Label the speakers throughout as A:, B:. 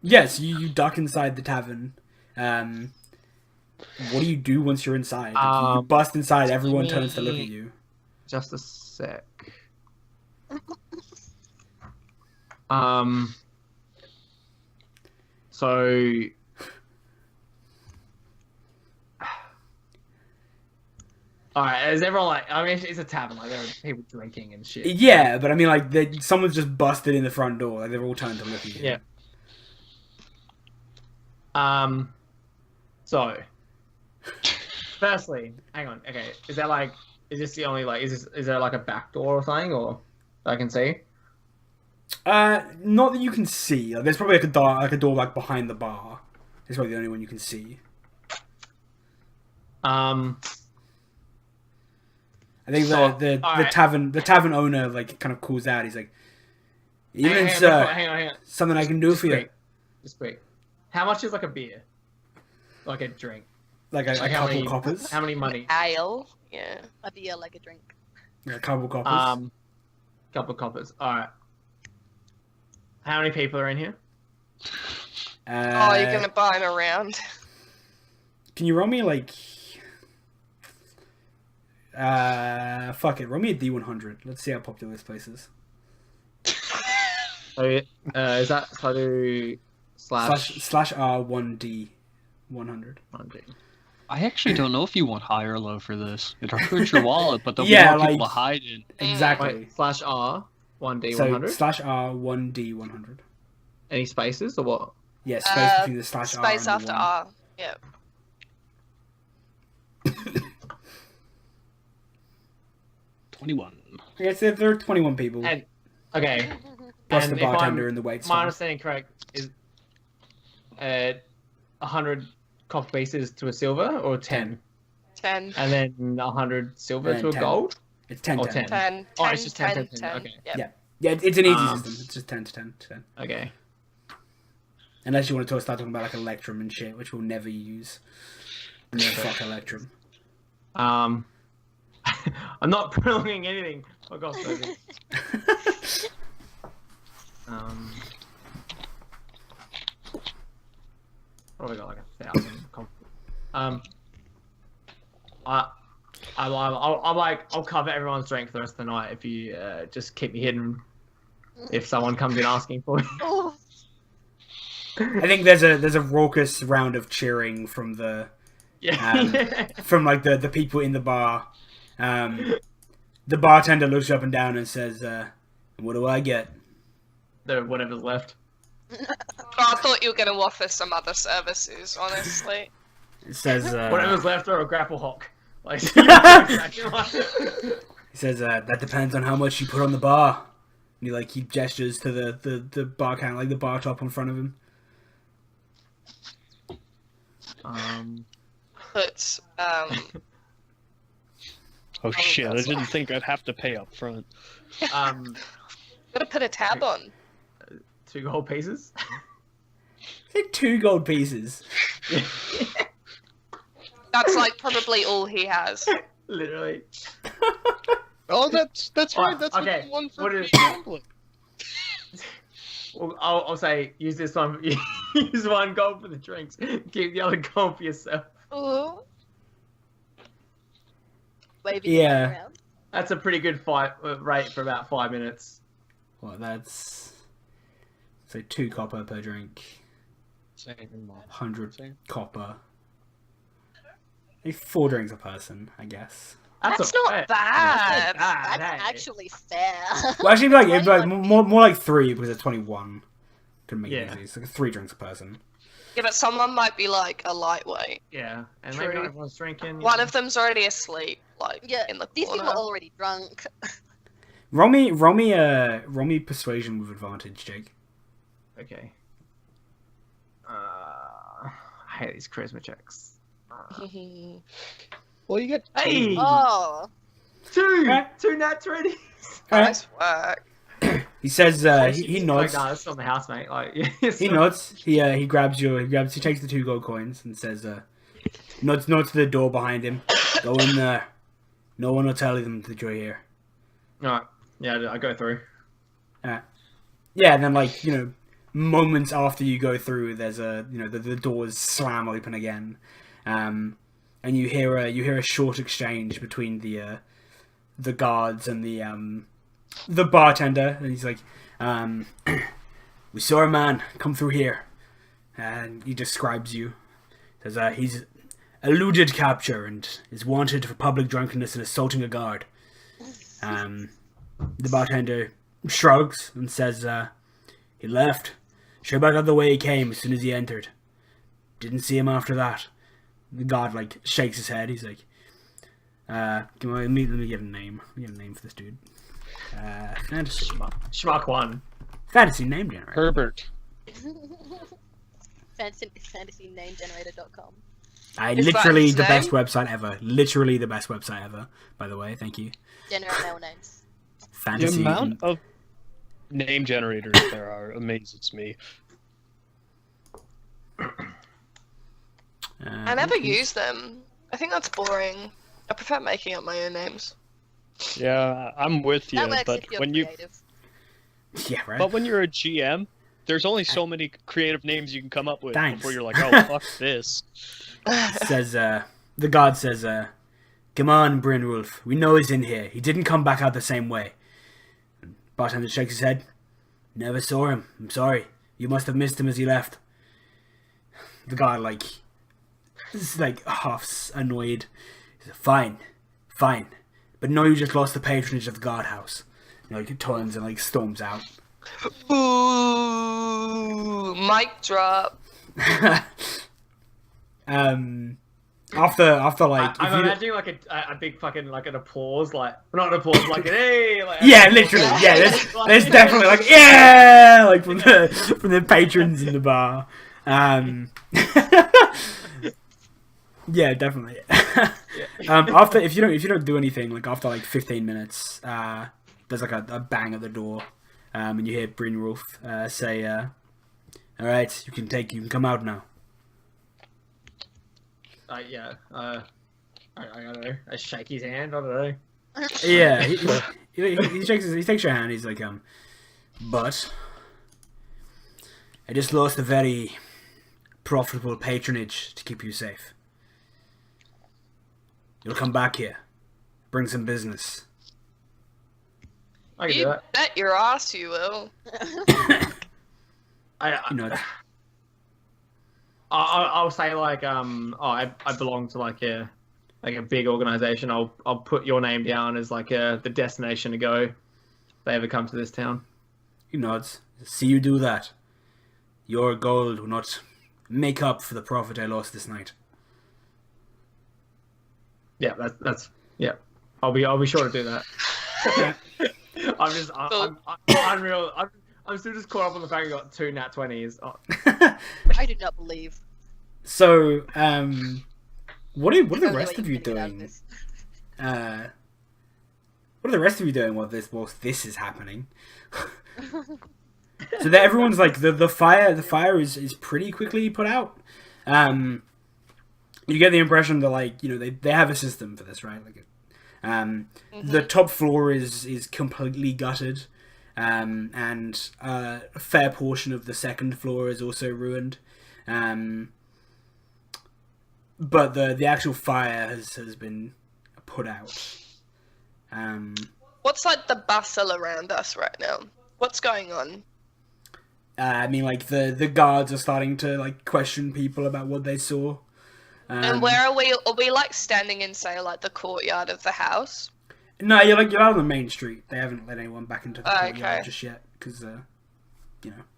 A: Yes, you duck inside the tavern. What do you do once you're inside? Like, you bust inside, everyone turns to look at you.
B: Just a sec. So alright, is everyone like, I mean, it's a tavern, like, there are people drinking and shit.
A: Yeah, but I mean, like, someone's just busted in the front door. Like, they've all turned to look at you.
B: Yeah. So, firstly, hang on, okay, is this the only, like, is there, like, a back door or something, or that I can see?
A: Not that you can see. Like, there's probably like a door like behind the bar. It's probably the only one you can see. I think the tavern owner like kind of calls out. He's like, "Evening, sir.
B: Hang on.
A: Something I can do for you."
B: Just quick. How much is like a beer? Like a drink?
A: Like a couple coppers.
B: How many money?
C: Ale. Yeah. A beer like a drink.
A: Yeah, a couple coppers.
B: Couple coppers. All right. How many people are in here?
C: You're gonna buy him around.
A: Can you roll me like? Fuck it. Roll me a D100. Let's see how popular this place is.
B: So, is that so I do slash
A: /R1D 100.
D: I actually don't know if you want high or low for this. It hurts your wallet, but there'll be more people to hide in.
A: Exactly.
B: Wait, /R1D100.
A: So /R1D 100.
B: Any spaces or what?
A: Yeah, space between the /R.
C: Space after R. Yeah.
A: Yeah, so there are 21 people.
B: And, okay.
A: Plus the bartender and the wait staff.
B: My understanding correct is 100 copper pieces to a silver or 10?
C: 10.
B: And then 100 silver to a
A: 10.
B: gold?
A: It's 10
B: or
A: 10.
C: 10.
B: Oh, it's just 10. Okay.
C: Yep.
A: Yeah, it's an easy system. It's just 10 to 10 to 10.
B: Okay.
A: Unless you want to start talking about like Electrum and shit, which we'll never use. No, fuck Electrum.
B: I'm not prolonging anything. Oh god, sorry. Probably got like 1,000. I'll cover everyone's drink for the rest of the night if you just keep me hidden. If someone comes in asking for me.
A: I think there's a raucous round of cheering from the from like the people in the bar. The bartender looks up and down and says, "What do I get?"
B: Whatever's left.
C: I thought you were going to offer some other services, honestly.
A: It says,
B: whatever's left or a grapple hock. Like,
A: he says, "That depends on how much you put on the bar." And he gestures to the bar counter, like the bar top in front of him.
C: But,
D: Oh shit, I didn't think I'd have to pay up front.
C: gotta put a tab on.
B: 2 gold pieces?
A: Say 2 gold pieces.
C: That's like probably all he has.
B: Literally.
D: Oh, that's right. That's
B: okay.
D: One for
B: What is-
D: gambling.
B: Well, I'll say use this one. Use 1 gold for the drinks. Keep the other gold for yourself.
C: Ooh. Waving
A: Yeah.
C: around.
B: That's a pretty good fight rate for about 5 minutes.
A: Well, that's 2 copper per drink.
D: Same.
A: 100 copper. 4 drinks a person, I guess.
C: That's not bad.
B: That's
C: That's
B: hey.
C: actually fair.
A: Well, actually, it'd be like more like 3 because it's 21. Could make it easy. It's like 3 drinks a person.
C: Yeah, but someone might be like a lightweight.
B: Yeah, and
C: True.
B: maybe not everyone's drinking.
C: One of them's already asleep, like in the
E: These
C: corner.
E: people are already drunk.
A: Roll me persuasion with advantage, Jake.
B: Okay. I hate these charisma checks.
D: Well, you get
B: Hey!
E: Oh,
B: 2
A: Okay.
B: 2 nat 20s.
C: Nice work.
A: He says he nods.
B: Like, nah, that's not my housemate. Like,
A: He nods. He he takes the 2 gold coins and says nods to the door behind him. Go in there. No one will tell them that you're here.
B: Alright. Yeah, I go through.
A: Yeah, and then moments after you go through, there's the doors slam open again, and you hear a short exchange between the guards and the bartender, and he's like, "We saw a man come through here," and he describes you. Says he's eluded capture and is wanted for public drunkenness and assaulting a guard. The bartender shrugs and says, he left. Sure back out the way he came as soon as he entered. Didn't see him after that. The guard, shakes his head. He's like, let me get a name. Let me get a name for this dude. Fantasy.
B: Schmuck one.
A: Fantasy name generator.
D: Herbert.
E: fantasynamegenerator.com.
A: Literally the best website ever. Literally the best website ever, by the way. Thank you.
E: Generate male names.
A: Fantasy.
D: The amount of name generators there are amazes me.
C: I never use them. I think that's boring. I prefer making up my own names.
D: Yeah, I'm with you,
E: That works
D: but
E: if you're
D: when
E: creative.
A: Yeah, right.
D: but when you're a GM, there's only so many creative names you can come up with
A: Thanks.
D: before you're like, oh, fuck this.
A: Says the guard says, "Come on, Brynwulf. We know he's in here. He didn't come back out the same way." Bartender shakes his head. "Never saw him. I'm sorry. You must have missed him as he left." The guard is half annoyed. He's like, Fine. But no, you just lost the patronage of the guardhouse. He turns and storms out.
C: Ooh, mic drop.
A: After
B: I'm imagining a big fucking an applause, not an applause, an hey,
A: yeah, literally, yeah. There's definitely yeah, from the patrons in the bar. Yeah, definitely. After if you don't do anything, after 15 minutes, there's a bang at the door, and you hear Brynwulf say, "All right, you can come out now."
B: Yeah. I don't know. I shake his hand. I don't know.
A: Yeah, he takes your hand. He's like, but I just lost a very profitable patronage to keep you safe. You'll come back here, bring some business.
B: I can do
C: You
B: that.
C: bet your ass you will.
B: I'll say I belong to a big organization. I'll put your name down as the destination to go if they ever come to this town.
A: He nods. See you do that. Your gold will not make up for the profit I lost this night.
B: Yeah, that's yeah. I'll be sure to do that. I'm real. I'm still just caught up on the fact I got 2 nat 20s. Oh.
E: I do not believe.
A: So, what are the rest of you doing? What are the rest of you doing while this is happening? So that everyone's the fire is pretty quickly put out. You get the impression that they have a system for this, right? The top floor is completely gutted, and a fair portion of the second floor is also ruined. But the actual fire has been put out.
C: What's the bustle around us right now? What's going on?
A: The guards are starting to question people about what they saw.
C: And where are we? Are we standing in, say, the courtyard of the house?
A: No, you're out on the main street. They haven't let anyone back into the courtyard just yet because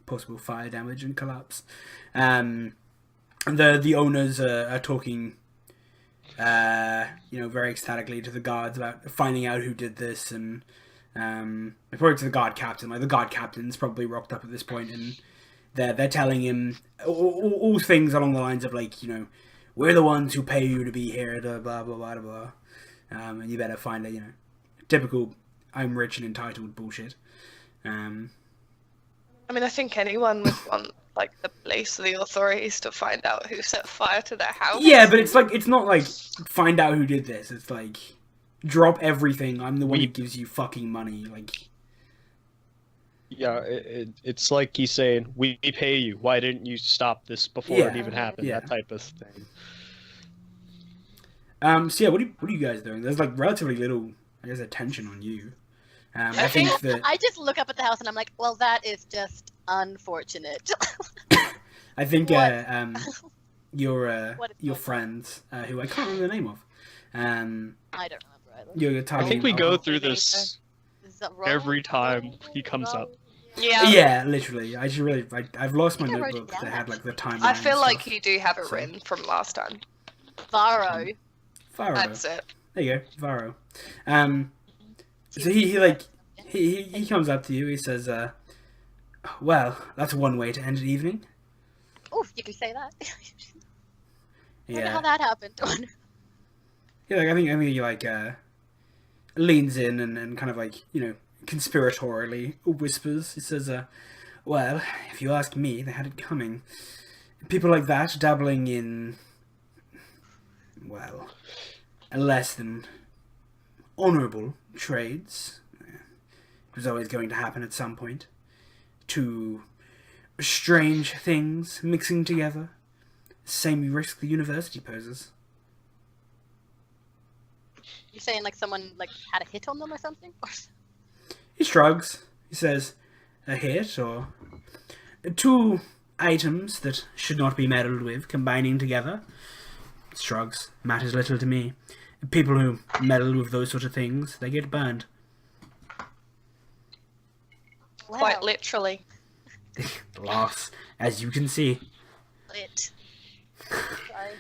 A: possible fire damage and collapse. The owners are talking, very ecstatically to the guards about finding out who did this, and probably to the guard captain. The guard captain's probably rocked up at this point, and they're telling him all things along the lines of we're the ones who pay you to be here, blah blah blah blah, and you better find typical I'm rich and entitled bullshit.
C: I think anyone would want the police or the authorities to find out who set fire to their house.
A: Yeah, but it's not find out who did this. It's drop everything. I'm the one who gives you fucking money.
D: Yeah, it's like he's saying, we pay you. Why didn't you stop this before it
A: Yeah,
D: even happened?
A: yeah.
D: That type of thing.
A: So yeah, what are you guys doing? There's like relatively little, I guess, attention on you. I think that
E: I just look up at the house and I'm like, well, that is just unfortunate.
A: I think
E: What?
A: your
E: What is
A: your
E: going on?
A: friends who I can't remember the name of,
E: I don't remember either.
A: you're
D: I
A: talking.
D: think we
A: about-
D: go through this
E: Is that wrong?
D: every time he comes up.
C: Yeah.
A: Yeah, literally. I've lost my
E: I think I wrote it
A: notebook that
E: down,
A: had like the timeline.
C: I feel
A: and
C: like
A: stuff.
C: you do have it
A: So-
C: written from last time.
E: Varro.
A: Varro.
C: That's it.
A: There you go, Varro. So he comes up to you. He says, "Well, that's one way to end an evening."
E: Oh, you can say that. Wonder how
A: Yeah.
E: that happened.
A: Yeah, like, I think he like leans in and kind of like, you know, conspiratorially whispers. He says, "Well, if you ask me, they had it coming. People like that dabbling in, well, less than honourable trades. It was always going to happen at some point. Two strange things mixing together. Same risk the university poses."
E: You're saying like someone like had a hit on them or something?
A: He shrugs. He says, "A hit or two items that should not be meddled with combining together." Shrugs. Matters little to me. People who meddle with those sort of things, they get burned.
E: Wow.
C: Quite literally.
A: Laughs, as you can see.
E: Lit. Sorry.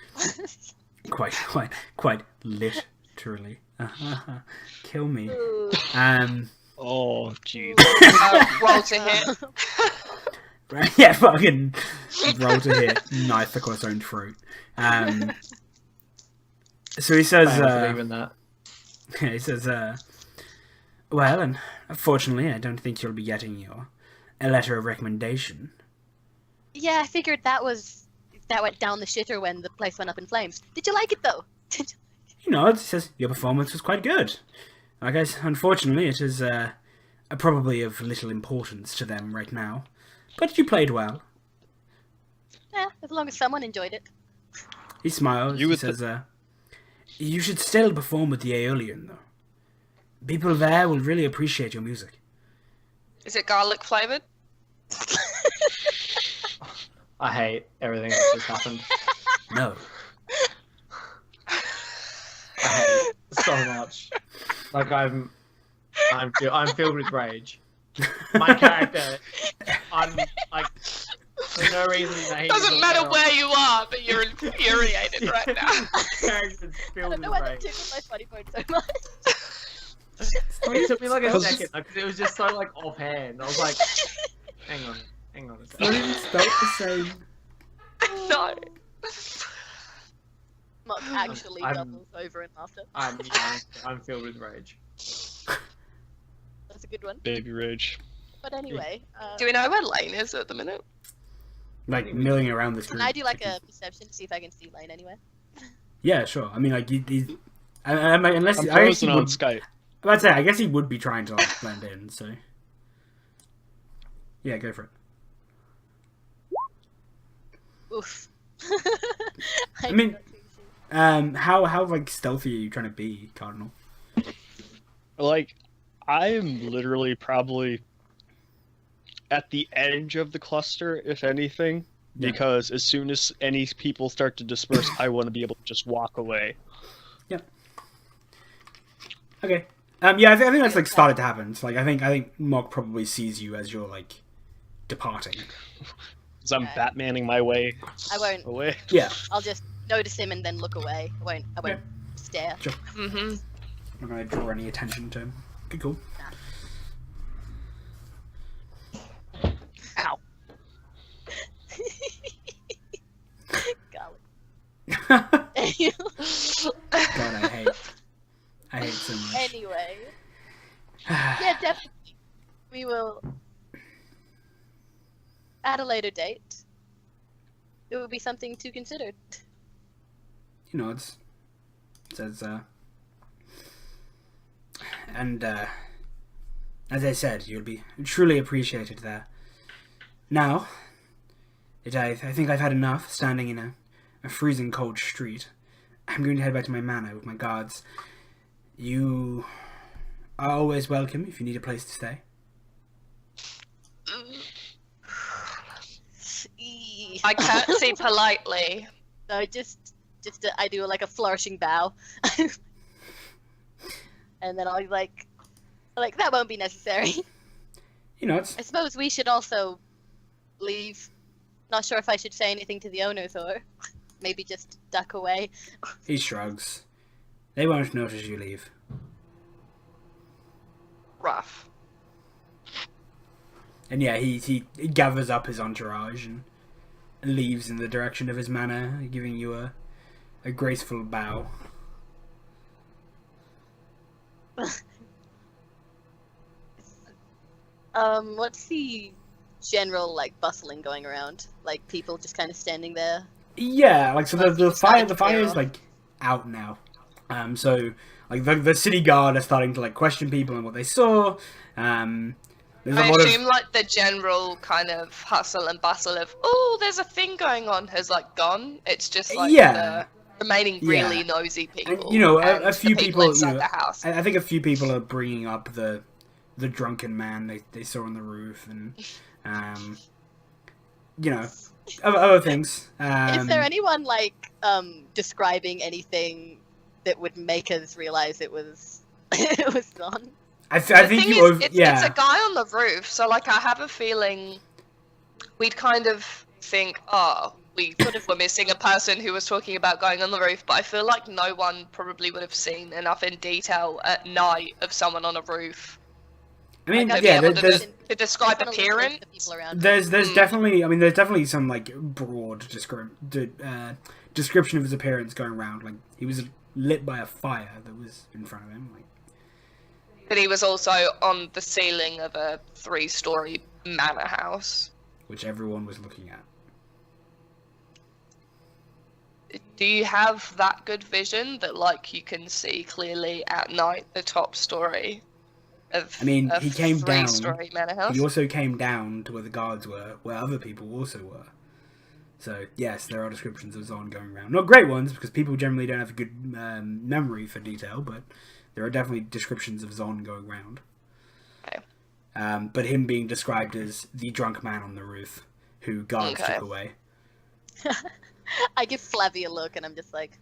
A: Quite literally. Kill me.
E: Ooh.
D: Oh, jeez.
C: Roll to hit.
A: Yeah, fucking roll to hit, knife across own throat. So he says,
B: I don't believe in that.
A: he says, well, and unfortunately, I don't think you'll be getting a letter of recommendation.
E: Yeah, I figured that went down the shitter when the place went up in flames. Did you like it though?
A: He nods. He says, your performance was quite good. I guess, unfortunately, it is probably of little importance to them right now. But you played well.
E: Yeah, as long as someone enjoyed it.
A: He smiles.
D: You
A: He
D: would
A: says, you should still perform with the Aeolian, though. People there will really appreciate your music.
C: Is it garlic flavoured?
B: I hate everything that just happened.
A: No.
B: I hate it so much. Like I'm filled with rage. My character, I'm like for no reason.
C: Doesn't matter where you are, but you're infuriated right now.
B: Character's
E: I
B: filled
E: don't know
B: with
E: why that
B: rage.
E: tickled my funny bone so much.
B: It took me like a
D: Because-
B: second. Like, it was just so like offhand. I was like, hang on a
A: Not
B: second.
A: even spelled the same.
C: No.
E: Mark actually
B: I'm-
E: doubles over in laughter.
B: I'm filled with rage.
E: That's a good one.
D: Baby rage.
E: But anyway,
C: Do we know where Lane is at the minute?
A: Like, milling around this
E: can
A: group.
E: I do like a perception to see if I can see Lane anywhere?
A: Yeah, sure. I mean, like, unless...
D: I'm
A: I guess
D: frozen
A: he
D: on
A: would,
D: Skype.
A: I'd say, I guess he would be trying to, like, blend in, so... Yeah, go for it.
E: Oof.
A: I mean-
E: did not see the
A: How like, stealthy are you trying to be, Cardinal?
D: Like, I am literally probably at the edge of the cluster, if anything,
A: Yeah.
D: because as soon as any people start to disperse, I want to be able to just walk away.
A: Okay. Yeah, I think that's, like, started to happen. So, like, I think Mog probably sees you as you're, like, departing.
D: Because I'm
E: Okay.
D: Batmaning my way
E: I won't.
D: away.
A: Yeah.
E: I'll just notice him and then look away. I won't stare.
C: Mm-hmm.
A: I'm not going to draw any attention to him. Okay, cool.
E: Ow. Golly.
A: God, I hate so much.
E: Anyway, yeah, definitely. We will. At a later date, it will be something to consider.
A: He nods. Says, and, as I said, you'll be truly appreciated there. Now, I think I've had enough standing in a freezing cold street. I'm going to head back to my manor with my guards. You are always welcome if you need a place to stay.
C: I curtsy politely.
E: So I do like a flourishing bow, and then I'll be like that won't be necessary.
A: You know, it's...
E: I suppose we should also leave. Not sure if I should say anything to the owners or maybe just duck away.
A: He shrugs. They won't notice you leave.
C: Rough.
A: And yeah, he gathers up his entourage and leaves in the direction of his manor, giving you a graceful bow.
E: What's the general like bustling going around? Like people just kind of standing there.
A: Yeah, like so the fire is like out now. So like the city guard are starting to like question people on what they saw. There's
C: I
A: a lot
C: assume like the general kind of hustle and bustle of there's a thing going on has like gone. It's just like the remaining really nosy people.
A: And, you know,
C: and
A: a few
C: the
A: people
C: inside
A: you know,
C: the house.
A: I think a few people are bringing up the drunken man they saw on the roof and you know, other things.
E: Is there anyone like describing anything that would make us realize it was it was Zon?
A: I think
C: it's a guy on the roof, so like I have a feeling we'd kind of think, we were missing a person who was talking about going on the roof, but I feel like no one probably would have seen enough in detail at night of someone on a roof.
A: I mean,
C: Like,
A: yeah,
C: to describe appearance.
A: There's definitely some like broad description of his appearance going around. Like he was lit by a fire that was in front of him. Like,
C: but he was also on the ceiling of a 3-story manor house,
A: which everyone was looking at.
C: Do you have that good vision that like you can see clearly at night the top story?
A: I mean, he came down.
C: 3-story manor house.
A: He also came down to where the guards were, where other people also were. So yes, there are descriptions of Zon going around. Not great ones, because people generally don't have a good memory for detail, but there are definitely descriptions of Zon going around.
C: Okay.
A: But him being described as the drunk man on the roof, who guards took away.
E: I give Flavie a look, and I'm just like,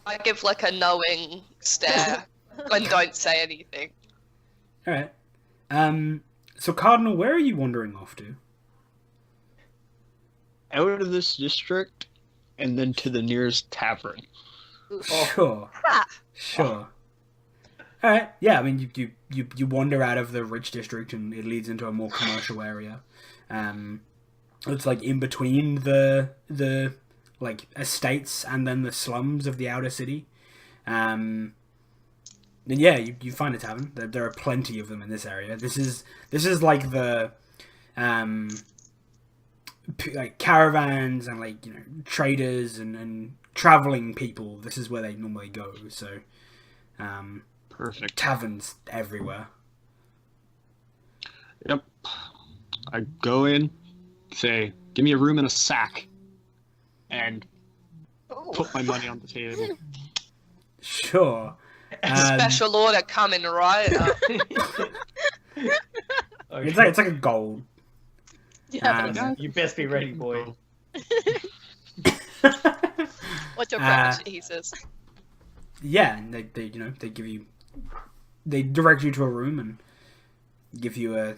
C: I give like a knowing stare and don't say anything.
A: Alright. So Cardinal, where are you wandering off to?
D: Out of this district, and then to the nearest tavern.
A: Sure. Sure. Alright, yeah, I mean, you wander out of the rich district and it leads into a more commercial area. It's like in between the like estates and then the slums of the outer city. Then yeah, you find a tavern. There are plenty of them in this area. This is like the like caravans and like, you know, traders and traveling people. This is where they normally go. So
D: Perfect.
A: Taverns everywhere.
D: Yep. I go in, say, give me a room and a sack, and put my money on the table.
A: Sure.
C: Special order coming right up.
A: It's like a gold.
E: yeah,
B: You best be ready, boy.
E: what's your plan?
C: Jesus.
A: Yeah, and they direct you to a room and give you a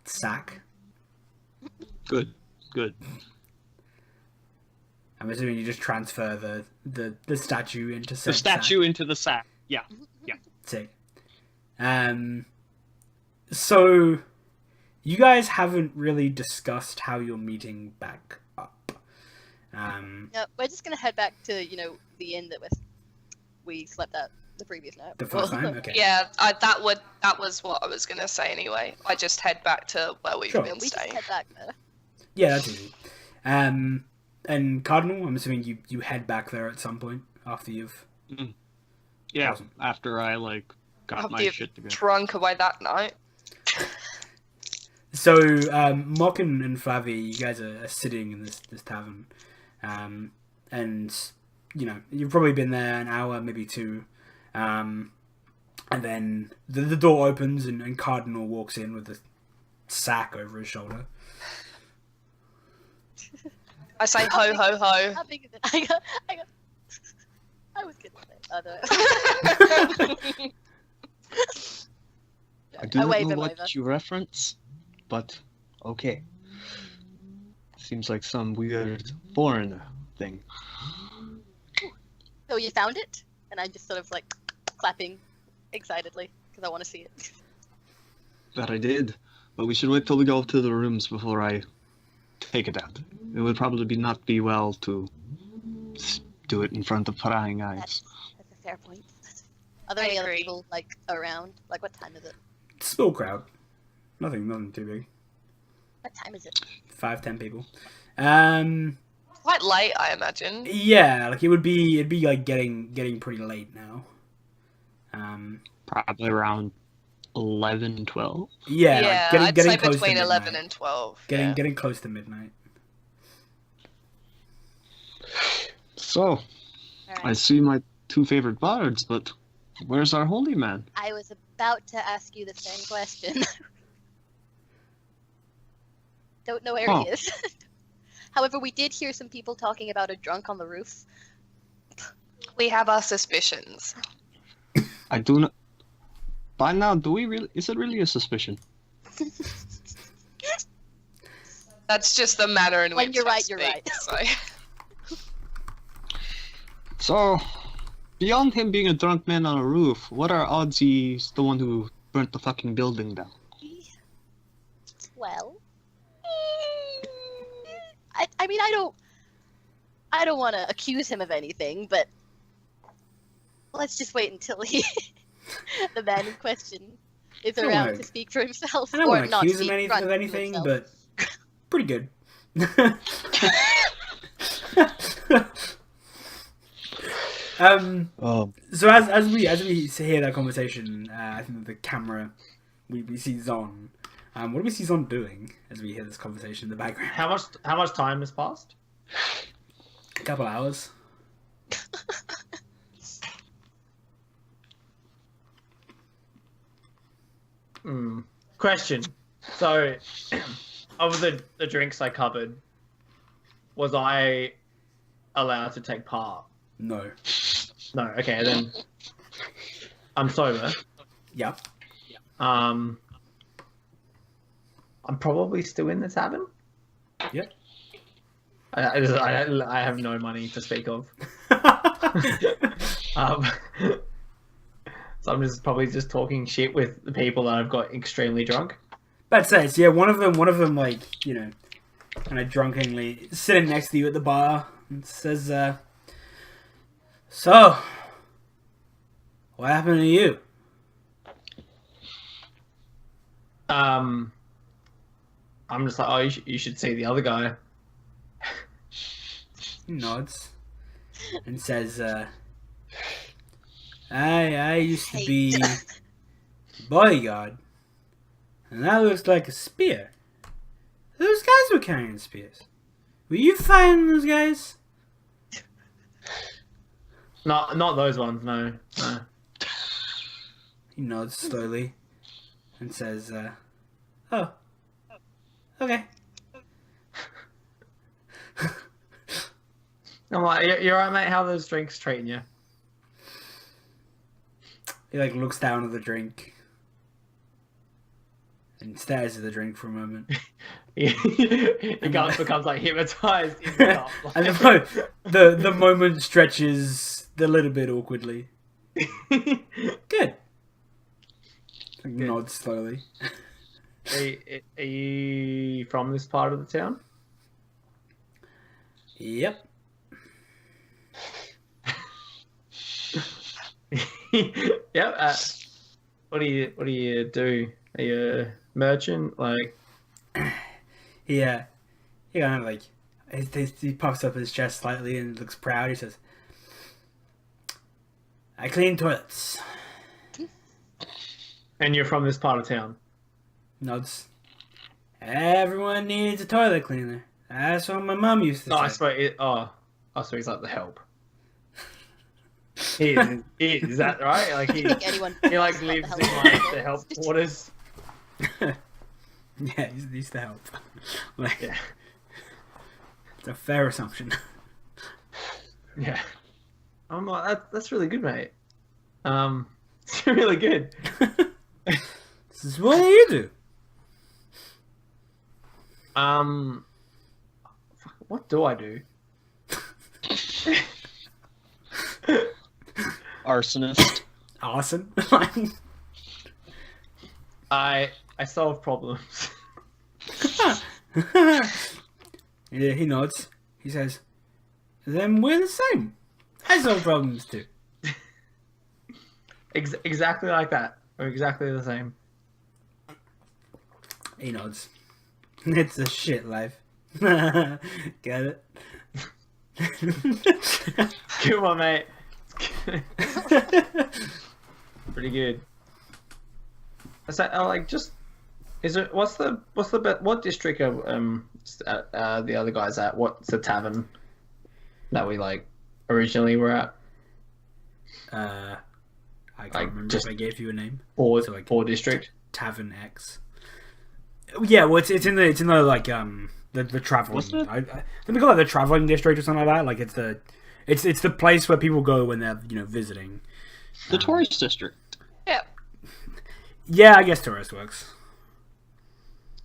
A: sack.
D: Good.
A: I'm assuming you just transfer the statue into
D: The statue into the sack. Yeah.
A: Sick. So you guys haven't really discussed how you're meeting back up.
E: No, we're just gonna head back to the inn that we slept at the previous night.
A: The first time? Okay.
C: Yeah, that was what I was gonna say anyway. I just head back to where we've
A: Sure.
C: been
E: We just
C: staying.
E: head back there.
A: Yeah, that's easy. And Cardinal, I'm assuming you head back there at some point after you've...
D: Yeah,
A: Awesome.
D: after I got
C: Hope
D: my
C: you've
D: shit together.
C: drunk away that night.
A: So, Mock and Flavi, you guys are sitting in this tavern, and you've probably been there an hour, maybe two, and then the door opens and Cardinal walks in with a sack over his shoulder.
C: I say ho ho ho.
E: How big is it? I was gonna say. Oh, no.
D: I do
E: I
D: not
E: wave
D: know
E: him
D: what
E: over.
D: you reference, but okay. Seems like some weird foreign thing.
E: So you found it? And I'm just sort of clapping excitedly because I want to see it.
D: That I did, but we should wait till we go to the rooms before I take it out. It would probably not be well to do it in front of prying eyes.
E: That's a fair point. Are there
C: I
E: any other
C: agree.
E: people around? What time is it?
A: Small crowd, nothing too big.
E: What time is it?
A: 5-10 people.
C: Quite late, I imagine.
A: Yeah, it'd be getting pretty late now.
D: Probably around 11, 12.
A: Yeah,
C: I'd
A: getting
C: say
A: close
C: between
A: to
C: 11
A: midnight.
C: and 12.
A: Getting close to midnight.
D: So,
E: All
D: I
E: right.
D: see my two favorite bards, but where's our holy man?
E: I was about to ask you the same question. Don't know where he is. However, we did hear some people talking about a drunk on the roof.
C: We have our suspicions.
D: I do not. By now, do we really? Is it really a suspicion?
C: That's just the manner in
E: When
C: which
E: you're
C: I
E: right, you're
C: speak,
E: right.
C: So.
D: So, beyond him being a drunk man on a roof, what are odds he's the one who burnt the fucking building down?
E: Well, I mean, I don't want to accuse him of anything, but let's just wait until the man in question is
A: don't
E: around
A: wanna-
E: to speak for himself,
A: I don't
E: or
A: want to
E: not
A: accuse him
E: speak
A: of
E: for
A: anything,
E: himself.
A: but pretty good.
D: Oh,
A: So as we hear that conversation, I think that the camera we see Zon. What do we see Zon doing as we hear this conversation in the background?
B: How much time has passed?
A: A couple hours.
B: Question. So, of the drinks I covered, was I allowed to take part?
A: No.
B: No. Okay, then I'm sober.
A: Yep.
B: I'm probably still in the tavern.
A: Yep.
B: I have no money to speak of. Um, so I'm just probably just talking shit with the people that I've got extremely drunk.
A: That says, yeah, one of them like, kind of drunkenly sitting next to you at the bar and says, so, what happened to you?
B: I'm just like, oh, you should see the other guy.
A: He nods and says, I used to be bodyguard, and that looks like a spear. Those guys were carrying spears. Were you fighting those guys?
B: Not those ones, no.
A: He nods slowly and says, oh, okay.
B: I'm like, you're right, mate. How are those drinks treating you?
A: He looks down at the drink and stares at the drink for a moment.
B: He becomes like hypnotized in the cup.
A: And the moment stretches a little bit awkwardly. Good. Nods slowly.
B: Are you from this part of the town?
A: Yep.
B: Yeah. What do you do? Are you a merchant? Like,
A: Yeah. He kind of he puffs up his chest slightly and looks proud. He says, I clean toilets.
B: And you're from this part of town.
A: Nods. Everyone needs a toilet cleaner. That's what my mom used to
B: No, I
A: say.
B: swear. So he's like the help. He is that right? Like
E: I think anyone
B: he like lives in like the help quarters.
A: Yeah, he's the help. Like,
B: Yeah.
A: it's a fair assumption.
B: Yeah. I'm like that's really good, mate. It's really good.
A: This is what you do.
B: What do I do?
D: Arsonist.
A: Arson.
B: I solve problems.
A: Yeah, he nods. He says, "Then we're the same. I solve problems too."
B: Exactly like that. We're exactly the same.
A: He nods. It's a shit life. Get it?
B: Come on, mate. Pretty good. So, like, just is it? What district are the other guys at? What's the tavern that we like originally were at?
A: I can't
B: Like,
A: remember
B: just-
A: if I gave you a name.
B: Or
A: So, like-
B: or district?
A: Tavern X. Yeah, well, it's in the like the traveling.
D: What's it?
A: Let me call it the traveling district or something like that. Like it's the place where people go when they're visiting.
D: The tourist district.
C: Yeah.
A: Yeah, I guess tourist works.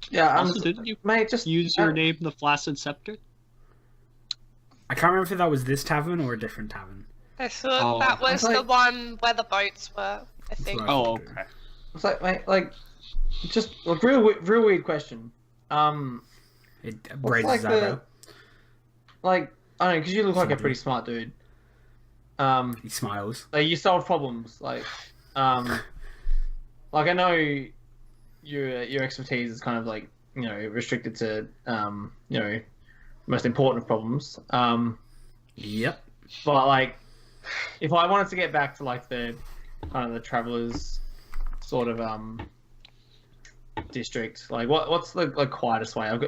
B: Yeah,
D: Also, didn't you
B: mate. Just
D: use your name, the Flaccid Scepter?
A: I can't remember if that was this tavern or a different tavern.
C: I thought
D: Oh.
C: that was
B: It's like-
C: the one where the boats were, I think.
A: right.
D: Oh, okay.
B: It's like, mate, like, just like real weird question.
A: It
B: What's
A: raises
B: like
A: that
B: the-
A: out.
B: Like, I don't know, because you look like a
A: Something.
B: pretty smart dude.
A: He smiles.
B: Like you solve problems. Like I know your expertise is kind of like restricted to most important problems.
A: Yep.
B: But like, if I wanted to get back to like the kind of the travelers sort of district, like what's the like quietest way? I've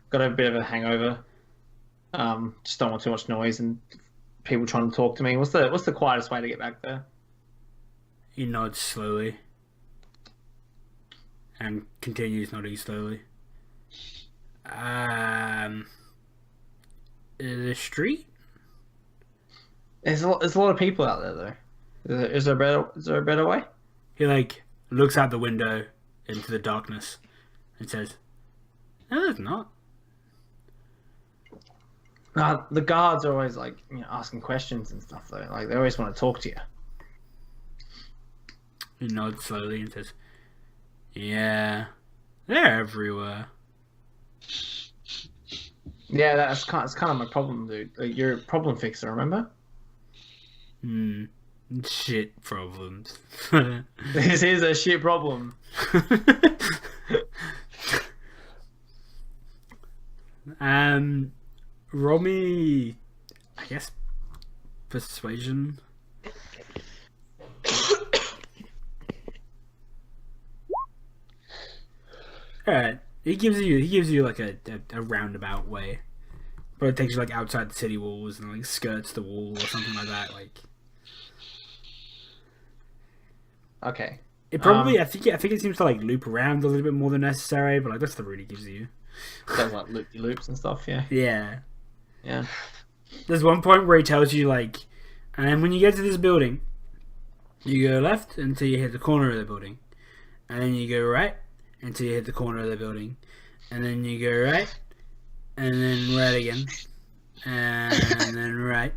B: got a bit of a hangover. Just don't want too much noise and people trying to talk to me. What's the quietest way to get back there?
A: He nods slowly. And continues nodding slowly. The street?
B: There's a lot of people out there though. Is there a better way?
A: He like looks out the window into the darkness and says, "No, there's not."
B: The guards are always like asking questions and stuff though. Like they always want to talk to you.
A: He nods slowly and says, "Yeah, they're everywhere."
B: Yeah, that's kind of my problem, dude. Like, you're a problem fixer, remember?
A: Shit problems.
B: This is a shit problem.
A: Roll me, I guess, persuasion. Alright. He gives you like a roundabout way. But it takes you like outside the city walls and like skirts the wall or something like that. Like
B: Okay.
A: it probably I think it seems to like loop around a little bit more than necessary, but like that's the route he gives you.
B: Does like loops and stuff, yeah.
A: Yeah.
B: Yeah.
A: There's one point where he tells you like, and when you get to this building, you go left until you hit the corner of the building, and then you go right until you hit the corner of the building, and then you go right, and then right again, and then right.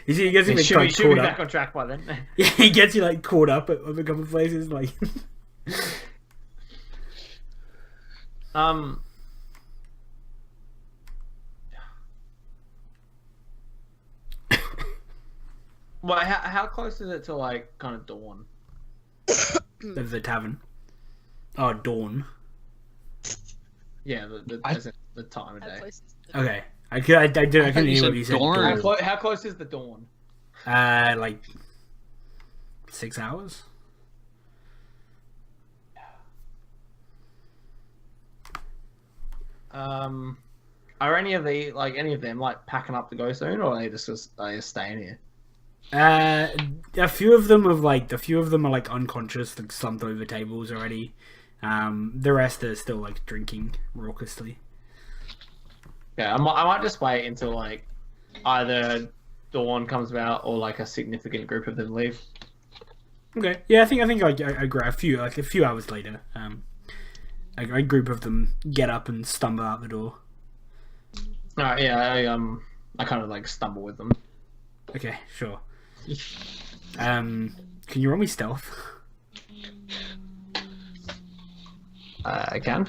A: You see, he gets you like,
B: Should be
A: caught
B: back
A: up.
B: on track by then.
A: Yeah, he gets you like caught up at a couple of places, like.
B: Well, how close is it to like kind of dawn?
A: the tavern. Oh, dawn.
B: Yeah, the time of
E: How
B: day.
E: close is the-
A: Okay, I couldn't
D: thought
A: hear
D: you
A: what
D: said
A: you said.
D: dawn.
A: Dawn.
B: How close is the dawn?
A: Like 6 hours.
B: Are any of them like packing up to go soon, or are they just staying here?
A: A few of them are like unconscious, like slumped over tables already. The rest are still like drinking raucously.
B: Yeah, I might just wait until like either dawn comes about or like a significant group of them leave.
A: Okay, yeah, I think I agree. A few hours later, a group of them get up and stumble out the door.
B: Alright, yeah, I kind of like stumble with them.
A: Okay, sure. Can you roll me stealth?
B: I can.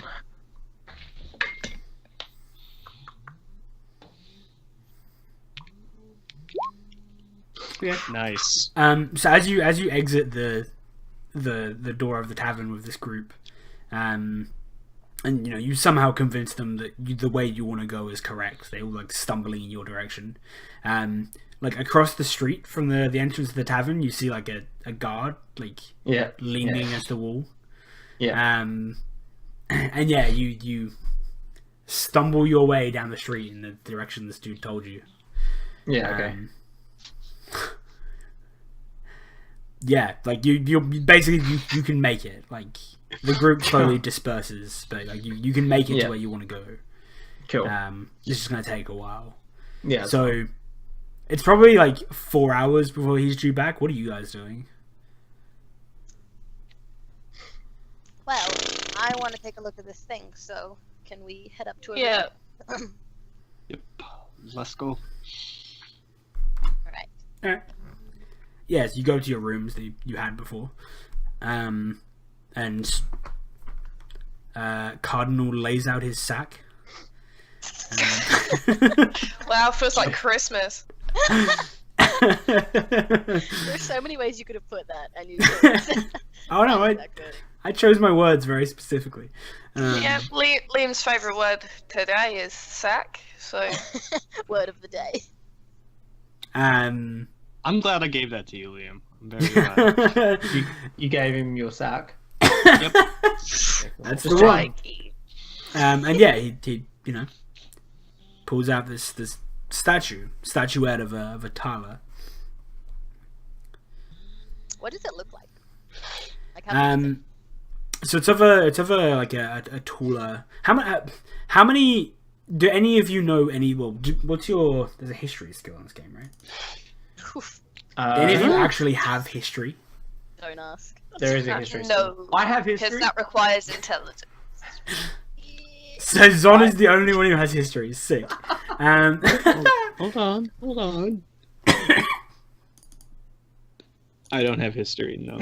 A: Yeah.
D: Nice.
A: So as you exit the door of the tavern with this group, and you somehow convince them that the way you want to go is correct. They all like stumbling in your direction. Like across the street from the entrance of the tavern, you see like a guard like leaning against the wall.
B: Yeah.
A: And yeah, you stumble your way down the street in the direction this dude told you.
B: Yeah. Okay.
A: Yeah, like you basically you can make it. Like the group slowly disperses, but like you can make it to where you want to go.
B: Cool.
A: It's just gonna take a while.
B: Yeah.
A: So it's probably like 4 hours before he's due back. What are you guys doing?
E: Well, I want to take a look at this thing, so can we head up to it?
C: Yeah.
D: Yep. Let's go.
E: Alright.
A: Yes, you go to your rooms that you had before, and Cardinal lays out his sack.
C: Wow, feels like Christmas.
E: There's so many ways you could have put that, and you didn't.
A: Oh no, I chose my words very specifically.
C: Yeah, Liam's favourite word today is sack, so...
E: Word of the day.
D: I'm glad I gave that to you, Liam. I'm very glad.
B: You gave him your sack.
D: Yep.
A: That's the one. And yeah, he pulls out this statuette of a Tala.
E: What does it look like? Like how big is it?
A: So it's of a like a taller. How many? Do any of you know any? Well, what's your? There's a history skill in this game, right? Do any of you actually have history?
E: Don't ask.
B: There is a history.
C: No,
B: I have
C: because
B: history.
C: that requires intelligence.
A: So Zon is the only one who has history. Sick.
D: Hold on. I don't have history, no.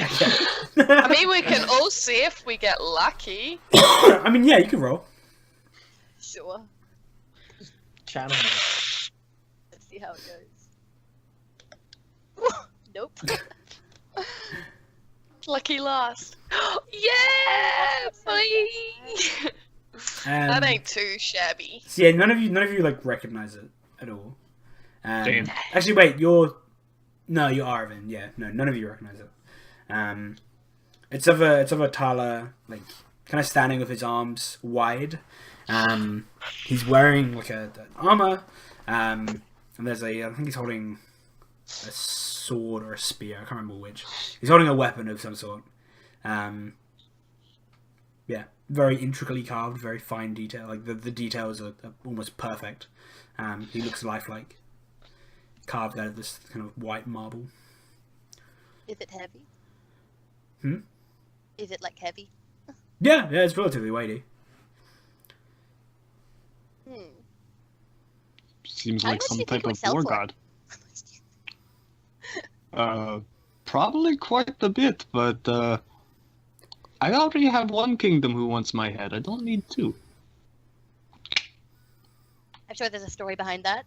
C: I mean, we can all see if we get lucky.
A: I mean, yeah, you can roll.
E: Sure.
B: Channel.
E: Let's see how it goes. Nope.
C: Lucky last. Yeah, boy. That ain't too shabby.
A: So yeah, none of you like recognize it at all.
D: Damn.
A: Actually, wait, you're Arvin. Yeah, no, none of you recognize it. It's of a Tala, like kind of standing with his arms wide. He's wearing like an armor, and there's I think he's holding a sword or a spear. I can't remember which. He's holding a weapon of some sort. Yeah, very intricately carved, very fine detail. Like the details are almost perfect. He looks lifelike, carved out of this kind of white marble.
E: Is it heavy?
A: Hmm?
E: Is it like heavy?
A: Yeah, it's relatively weighty.
D: Seems
E: How
D: like
E: much do
D: some
E: you think
D: type
E: we
D: of
E: sell
D: war
E: for it?
D: god. Probably quite a bit, but I already have one kingdom who wants my head. I don't need two.
E: I'm sure there's a story behind that.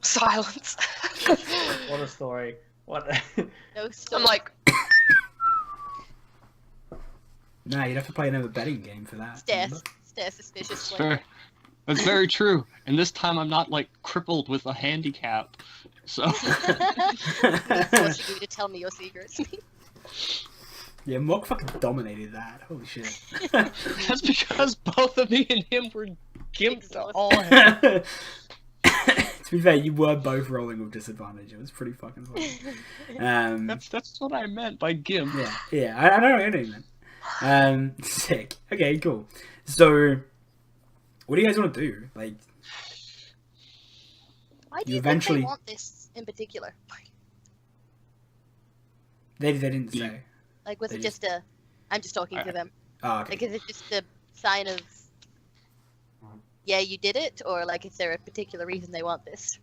C: Silence.
B: What a story. What?
E: No story.
C: I'm like,
A: Nah, you'd have to play another betting game for that.
E: Stare
A: remember?
E: suspiciously.
D: Fair. That's very true. And this time I'm not like crippled with a handicap. So
E: Forcing you to tell me your secrets.
A: Yeah, Mog fucking dominated that. Holy shit.
D: that's because both of me and him were gimped to all
A: To be fair, you were both rolling with disadvantage. It was pretty fucking funny.
D: That's what I meant by gimp.
A: Yeah, I don't know what you meant. Sick. Okay, cool. So, what do you guys want to do? Like,
E: Why do
A: You
E: you
A: eventually-
E: think they want this in particular?
A: they didn't
D: You-
A: say.
E: Like, was
A: They
E: it just a... I'm just talking to them.
A: Oh, okay.
E: Like, is it just a sign of... Yeah, you did it? Or, like, is there a particular reason they want this?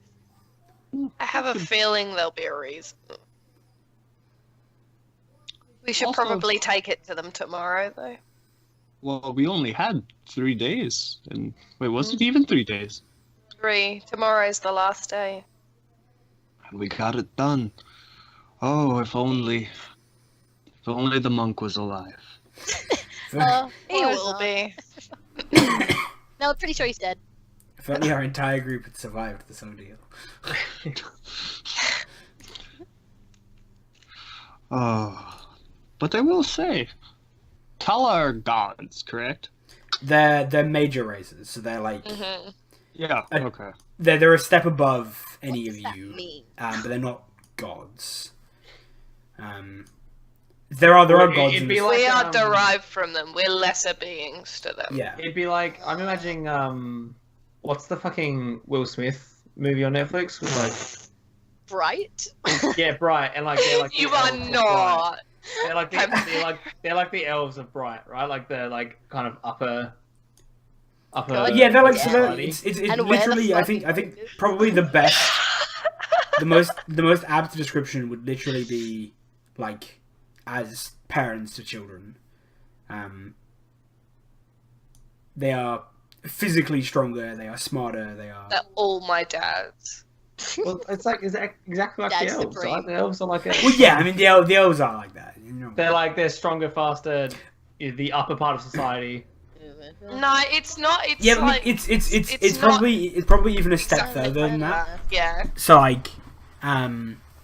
C: I have a feeling there'll be a reason. We should
D: Also-
C: probably take it to them tomorrow, though.
D: Well, we only had 3 days. And wait, was it even 3 days?
C: 3. Tomorrow's the last day.
D: And we got it done. Oh, if only the monk was alive.
C: He
E: or
C: will
E: not.
C: be.
E: No, I'm pretty sure he's dead.
A: If only our entire group had survived this ordeal.
D: Oh, but I will say, Tala are gods, correct?
A: They're major races, so they're like
C: Hmm.
D: Yeah. Okay.
A: they're a step above any
E: What
A: of
E: does that
A: you,
E: mean?
A: but they're not gods. There are
B: Well,
A: gods.
B: it'd
A: in
B: be
A: this-
B: like-
C: We are
B: um,
C: derived from them. We're lesser beings to them.
A: yeah.
B: It'd be like, I'm imagining, what's the fucking Will Smith movie on Netflix? With
E: Bright?
B: like, yeah, Bright, and like they're like the
C: You
B: elves
C: are
B: of Bright.
C: not.
B: They're like the elves of Bright, right? Like the like kind of upper.
A: Yeah, they're like
E: Yeah.
A: so. They're, it's
E: And where the
A: literally. I
E: fuck
A: think
E: is it?
A: probably the best, the most apt description would literally be like as parents to children. They are physically stronger. They are smarter. They are.
C: They're all my dads.
B: Well, it's like exactly like
E: That's
B: the elves,
E: supreme.
B: right? The elves are like a,
A: Well, yeah. I mean, the elves are like that. You know.
B: they're stronger, faster, the upper part of society.
C: No, it's not. It's
A: Yeah, but I mean,
C: like
A: it's
C: not
A: probably even a step
C: exactly
A: further than that.
C: Yeah.
A: So like,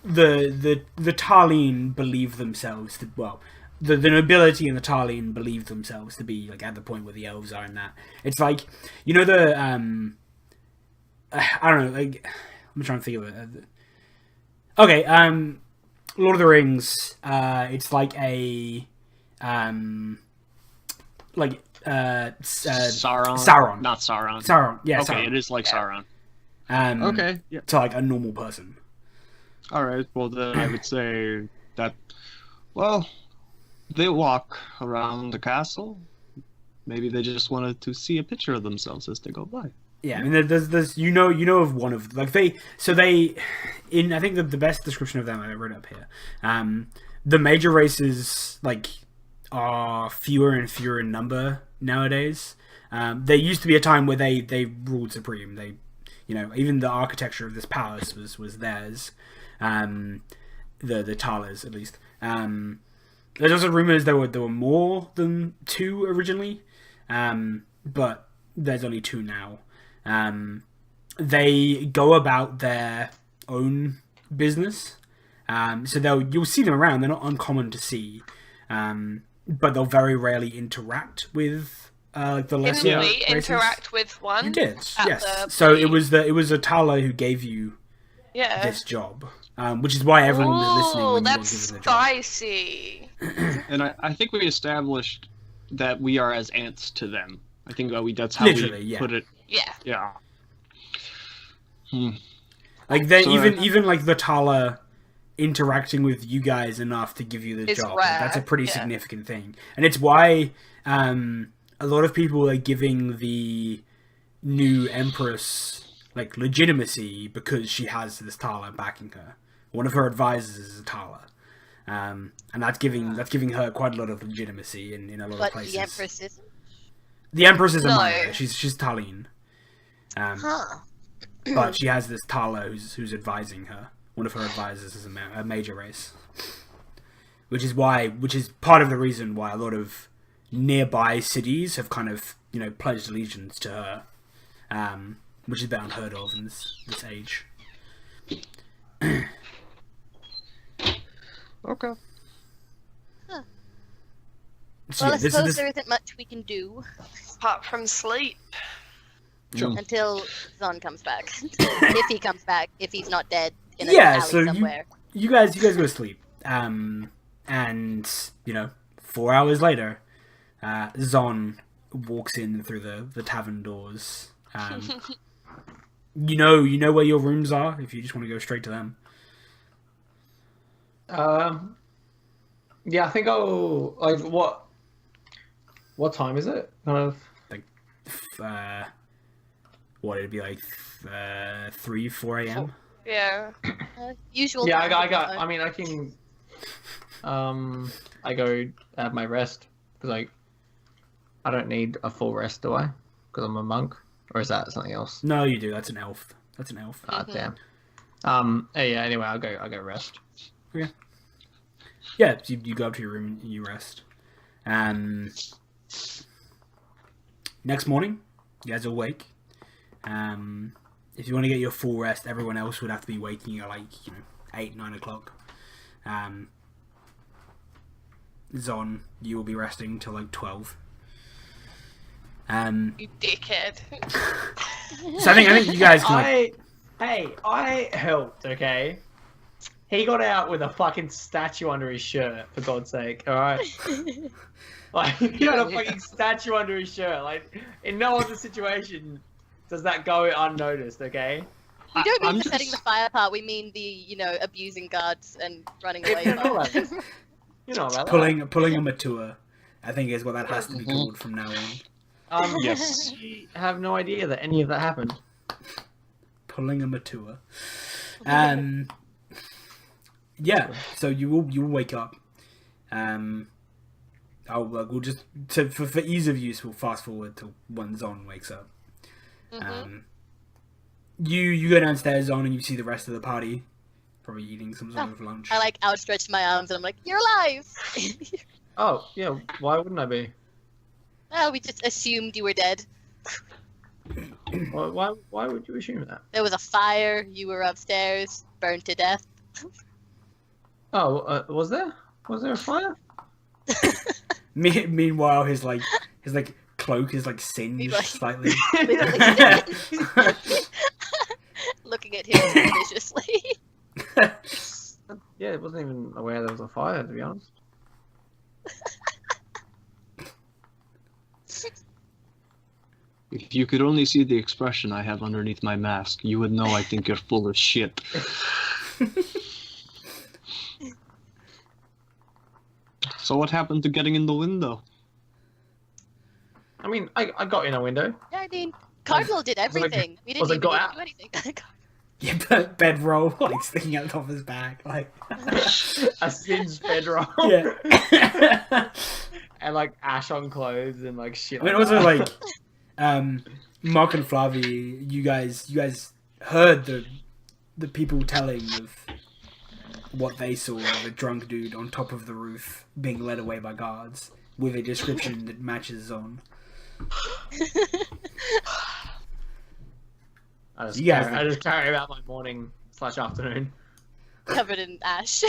A: the Tarleen believe themselves to the nobility and the Tarleen believe themselves to be like at the point where the elves are in that. It's like, you know, the I don't know, like I'm trying to think of it. Okay, Lord of the Rings. It's like a
D: Sauron.
A: Sauron.
D: Not Sauron.
A: Sauron. Yeah,
D: Okay,
A: Sauron.
D: it is like Sauron.
A: Okay.
D: Yeah.
A: To like a normal person.
D: All right. Well, then I would say that. Well, they walk around the castle. Maybe they just wanted to see a picture of themselves as they go by.
A: Yeah, I mean, there's you know of one of like they in I think the best description of them I wrote up here. The major races like are fewer and fewer in number nowadays. There used to be a time where they ruled supreme. They, you know, even the architecture of this palace was theirs. The Talas at least. There's also rumors there were more than 2 originally, but there's only 2 now. They go about their own business, so you'll see them around. They're not uncommon to see, but they'll very rarely interact with the lesser
C: Didn't we
A: races.
C: interact with one?
A: You did,
C: at
A: yes.
C: the
A: So it
C: party?
A: was a Tala who gave you
C: Yeah.
A: this job, which is why everyone was listening
C: Ooh,
A: when you were
C: that's
A: given the job.
C: spicy.
D: And I think we established that we are as ants to them. I think that's how
A: Literally,
D: we
A: yeah.
D: put it.
C: Yeah.
D: Yeah.
A: Like they
D: So,
A: even like the Tala interacting with you guys enough to give you the
C: It's
A: job. Like,
C: rare,
A: that's a pretty
C: yeah.
A: significant thing, and it's why a lot of people are giving the new Empress like legitimacy because she has this Tala backing her. One of her advisors is a Tala, and that's giving her quite a lot of legitimacy in a lot of
E: But
A: places.
E: the Empress isn't?
A: The Empress is a
C: No.
A: minor. She's Tarleen.
E: Huh.
A: But she has this Tala who's advising her. One of her advisors is a major race, which is part of the reason why a lot of nearby cities have kind of pledged allegiance to her, which is a bit unheard of in this age.
D: Okay.
A: So,
E: Well, I
A: yeah,
E: suppose there isn't much we can do
C: Apart from sleep.
D: Sure.
E: until Zon comes back. If he comes back, if he's not dead in an
A: Yeah,
E: alley
A: so
E: somewhere.
A: you guys go to sleep. And 4 hours later, Zon walks in through the tavern doors. You know where your rooms are if you just want to go straight to them.
B: Yeah, I think I'll like what time is it? Kind of.
A: What it'd be like 3, 4 a.m.
C: Yeah.
E: Usual.
B: Yeah,
E: time
B: I
E: to
B: got.
E: go.
B: I mean, I can. I go have my rest because I don't need a full rest, do I? Because I'm a monk, or is that something else?
A: No, you do. That's an elf.
B: Ah, damn. Yeah. Anyway, I'll go rest.
A: Yeah, so you go up to your room and you rest. Next morning, you guys are awake. If you want to get your full rest, everyone else would have to be waking at 8, 9 o'clock. Zon, you will be resting till 12.
C: You dickhead.
A: So I think you guys can
B: I helped. Okay. He got out with a fucking statue under his shirt, for God's sake. All right. Like, he had a fucking statue under his shirt. Like, in no other situation does that go unnoticed, okay?
E: We don't mean
D: I'm
E: the setting the fire part. We mean the abusing guards and running away.
B: You know
E: part.
B: about You know about
A: pulling a mature, I think is what that has to be called from now on.
B: that.
D: Yes.
B: I have no idea that any of that happened.
A: Pulling a mature. Yeah, so you will wake up. We'll just for ease of use, we'll fast forward to when Zon wakes up. You go downstairs, Zon, and you see the rest of the party, probably eating some sort of lunch.
E: I outstretch my arms and I'm like, "You're alive."
B: Oh, yeah, why wouldn't I be?
E: Well, we just assumed you were dead.
B: Why would you assume that?
E: There was a fire. You were upstairs, burned to death.
B: Oh, was there? Was there a fire?
A: Meanwhile, his cloak is singed
E: He's like-
A: slightly.
E: Looking at him suspiciously.
B: Yeah, I wasn't even aware there was a fire, to be honest.
D: If you could only see the expression I have underneath my mask, you would know I think you're full of shit. So what happened to getting in the window?
B: I mean, I got in a window.
E: Yeah, I mean, Cardinal did everything. We didn't
B: was it
E: even
B: got
E: need to
B: out?
E: do anything.
A: Yeah, but bedroll sticking out the top of his back,
B: A singed bedroll.
A: Yeah.
B: And ash on clothes and shit.
A: I mean,
B: like
A: also
B: that.
A: Mark and Flavi, you guys heard the people telling of what they saw of a drunk dude on top of the roof being led away by guards with a description that matches Zon.
B: I just,
A: You guys-
B: I just carry about my morning/afternoon.
E: Covered in ash.